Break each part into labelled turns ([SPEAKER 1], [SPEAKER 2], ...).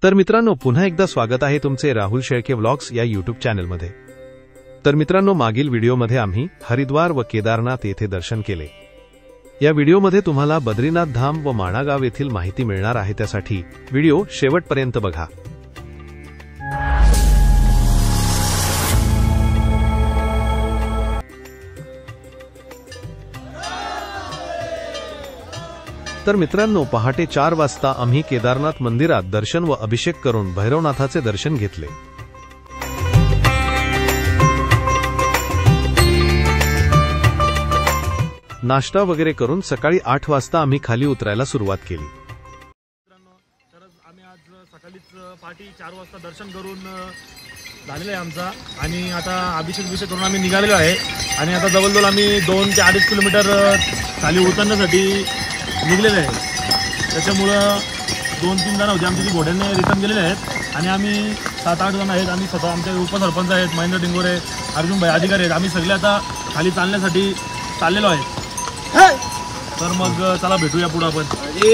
[SPEAKER 1] तर मित्रांनो, पुन्हा एकदा स्वागत आहे तुमचे राहुल शेळके व्लॉग्स या यूट्यूब चॅनलमध्ये। तर मित्रांनो, मागील व्हिडिओमध्ये आम्ही हरिद्वार व केदारनाथ येथे दर्शन केले। या व्हिडिओमध्ये तुम्हाला बद्रीनाथ धाम व माणागाव येथील माहिती मिळणार आहे, त्यासाठी व्हिडिओ शेवटपर्यंत बघा। तर मित्रांनो, पहाटे 4 वाजता आम्ही केदारनाथ मंदिरात दर्शन व अभिषेक करून भैरवनाथाचे दर्शन घेतले। नाश्ता वगैरे करून सकाळी 8 वाजता आम्ही खाली उतरायला सुरुवात केली।
[SPEAKER 2] तर आम्ही आज सकाळीच पहाटे 4 वाजता दर्शन करून झालेलं आहे आमचा, आणि आता अभिषेक करून आम्ही निघालेलो आहे। आणि आता जवळजवळ आम्ही 2 ते 2.5 किलोमीटर खाली उतरण्यासाठी निघलेले आहे। त्याच्यामुळं 2-3 जण होते आमचे, घोड्याने रिटर्न गेलेले आहेत, आणि आम्ही 7-8 जण आहेत। आम्ही स्वतः, आमचे उपसरपंच आहेत महेंद्र डिंगोरे, अर्जुन भाई अधिकारी आहेत। आम्ही सगळे आता खाली चालण्यासाठी चाललेलो आहे। तर मग चला भेटूया पुढे आपण।
[SPEAKER 3] काही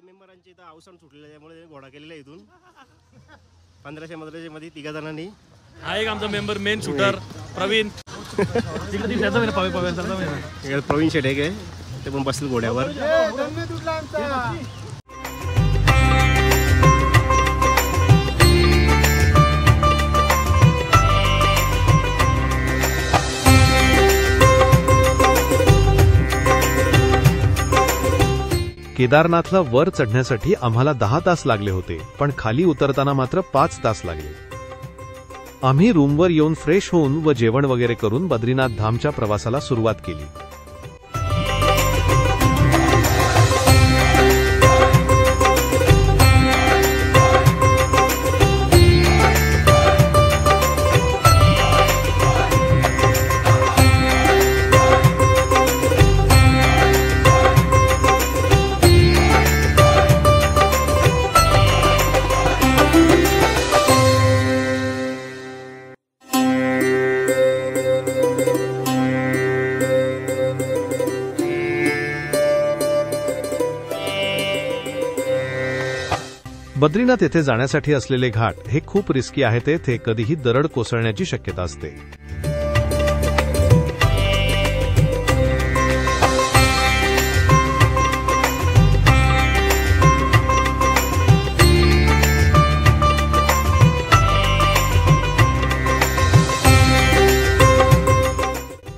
[SPEAKER 3] मेंबरांची इथं अवसान सुटलेलं, त्यामुळे घोडा केलेला इथून 1500 मध्ये 3 जणांनी।
[SPEAKER 2] हा एक आमचा member, main shooter Praveen
[SPEAKER 3] Praveen Shete आहे, ते पण बसले घोड्यावर।
[SPEAKER 1] केदारनाथला वर चढण्यासाठी आम्हाला 10 तास लागले होते, पण खाली उतरताना मात्र 5 तास लागले। आम्ही रूमवर येऊन फ्रेश होऊन व जेवण वगैरे करून बद्रीनाथ धामच्या प्रवासाला सुरुवात केली। बद्रीनाथ येथे जाण्यासाठी असलेले घाट हे खूप रिस्की आहेत, येथे कधीही दरड कोसळण्याची शक्यता असते।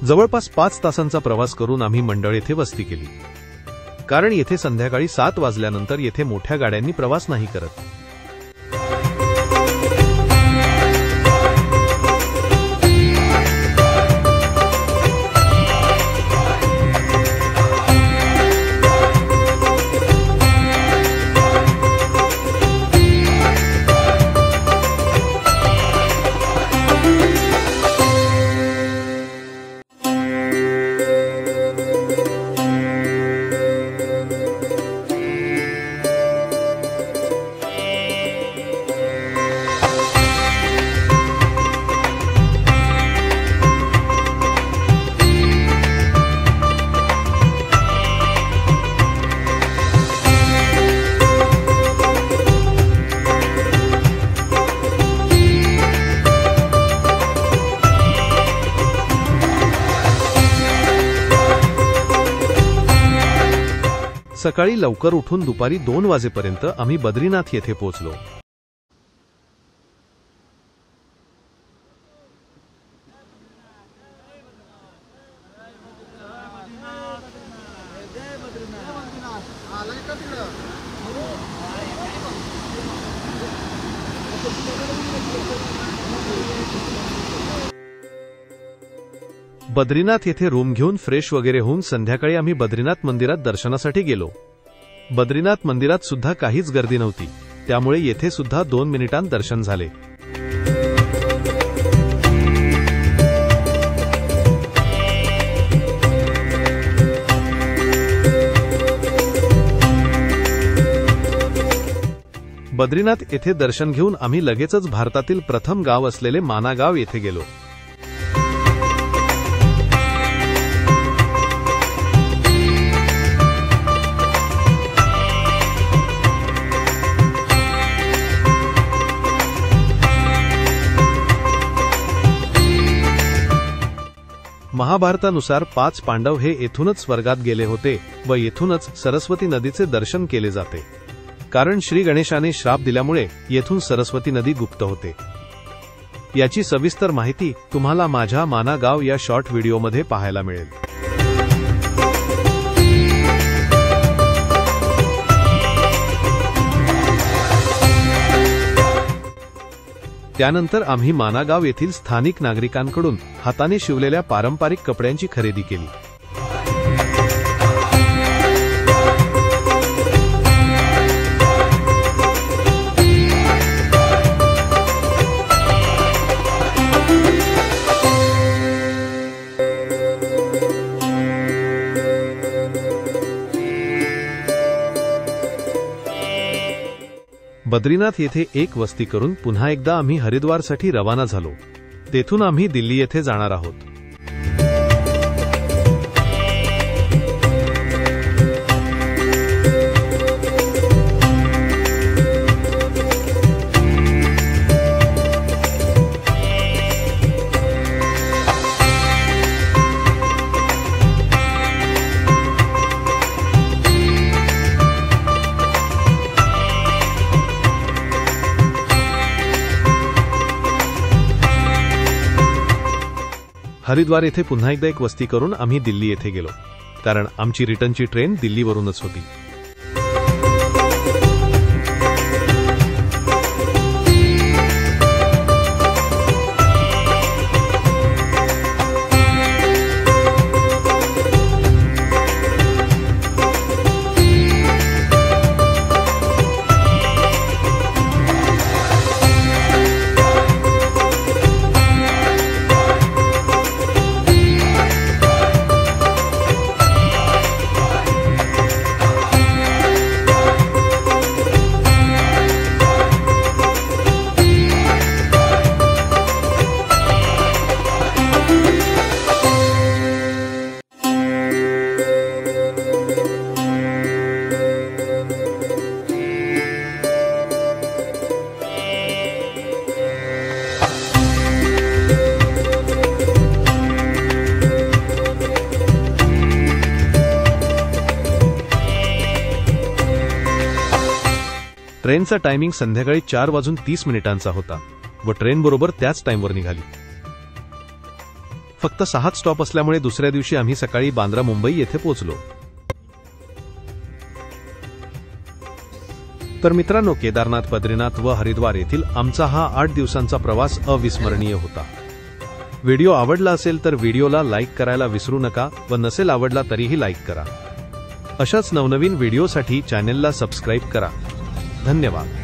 [SPEAKER 1] जवळपास 5 तासांचा प्रवास करून आम्ही मंडळ येथे वस्ती केली, कारण येथे संध्याकाळी 7 वाजल्यानंतर येथे मोठ्या गाड्यांनी प्रवास नाही करत। सकाळी लवकर उठून दुपारी 2 वाजेपर्यंत आम्ही बद्रीनाथ येथे पोहोचलो। बद्रीनाथ येथे रूम घेऊन फ्रेश वगैरे होऊन संध्याकाळी आम्ही बद्रीनाथ मंदिरात दर्शनासाठी गेलो। बद्रीनाथ मंदिरात सुद्धा काहीच गर्दी नव्हती, त्यामुळे येथे सुद्धा 2 मिनिटांत दर्शन झाले। बद्रीनाथ येथे दर्शन घेऊन आम्ही लगेचच भारतातील प्रथम गाव असलेले माणागाव येथे गेलो। महाभारतानुसार 5 पांडव हे येथूनच स्वर्गात गेले होते व येथूनच सरस्वती नदीचे दर्शन केले जाते, कारण श्री गणेशाने श्राप दिल्यामुळे येथून सरस्वती नदी गुप्त होते। याची सविस्तर माहिती तुम्हाला माझ्या माना गाव या शॉर्ट व्हिडिओमध्ये पाहायला मिळेल। त्यानंतर आम्ही मानागाव येथील स्थानिक नागरिकांकडून हाताने शिवलेल्या पारंपरिक कपड्यांची खरेदी केली। बद्रीनाथ येथे एक वस्ती करून पुन्हा एकदा आम्ही हरिद्वारसाठी रवाना झालो। तेथून आम्ही दिल्ली येथे जाणार आहोत। हरिद्वार येथे पुन्हा एकदा एक वस्ती करून आम्ही दिल्ली येथे गेलो, कारण आमची रिटर्नची ट्रेन दिल्लीवरूनच होती। ट्रेनचा टायमिंग संध्याकाळी 4:30 होता व ट्रेन बरोबर त्याच टाइमवर निघाली। फक्त 6 स्टॉप असल्यामुळे दुसऱ्या दिवशी आम्ही सकाळी बांद्रा मुंबई येथे पोहोचलो। तर मित्रांनो, केदारनाथ, बद्रीनाथ व हरिद्वार येथील आमचा हा 8 दिवसांचा प्रवास अविस्मरणीय होता। व्हिडिओ आवडला असेल तर व्हिडिओला लाईक करायला विसरू नका व नसेल आवडला तरीही लाईक करा। अशाच नवनवीन व्हिडिओसाठी चॅनेलला सबस्क्राईब करा। धन्यवाद।